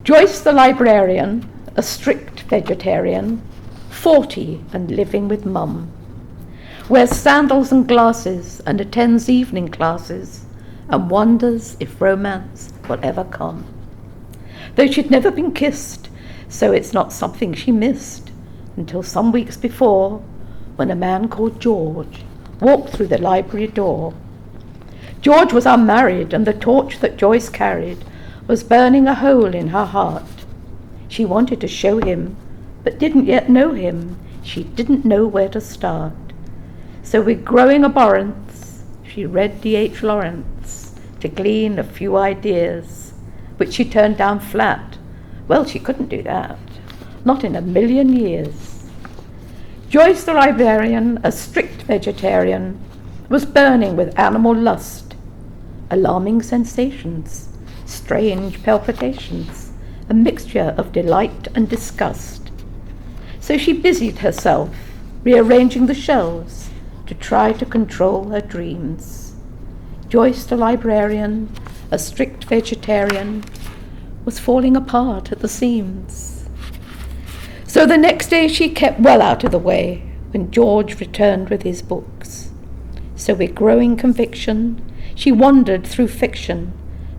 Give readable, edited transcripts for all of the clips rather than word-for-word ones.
Joyce the librarian, a strict vegetarian, 40 and living with mum, wears sandals and glasses and attends evening classes and wonders if romance will ever come. Though she'd never been kissed, so it's not something she missed until some weeks before, when a man called George walked through the library door. George was unmarried, and the torch that Joyce carried was burning a hole in her heart. She wanted to show him, but didn't yet know him. She didn't know where to start. So with growing abhorrence, she read D.H. Lawrence to glean a few ideas, which she turned down flat. Well, she couldn't do that, not in a million years. Joyce the librarian, a strict vegetarian, was burning with animal lust, alarming sensations, strange palpitations, a mixture of delight and disgust. So she busied herself rearranging the shelves to try to control her dreams. Joyce the librarian, a strict vegetarian, was falling apart at the seams. So the next day she kept well out of the way when George returned with his books. So with growing conviction, she wandered through fiction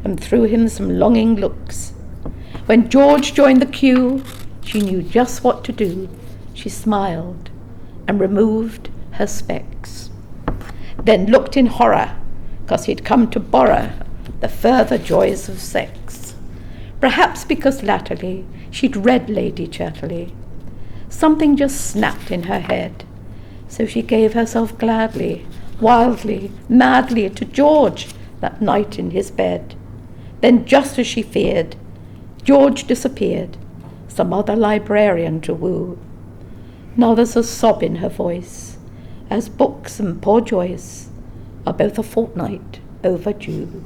and threw him some longing looks. When George joined the queue, she knew just what to do. She smiled and removed her specs, then looked in horror, 'cause he'd come to borrow the further joys of sex. Perhaps because latterly she'd read Lady Chatterley. Something just snapped in her head, so she gave herself gladly, wildly, madly to George that night in his bed. Then, just as she feared, George disappeared, some other librarian to woo. Now there's a sob in her voice, as books and poor Joyce are both a fortnight overdue.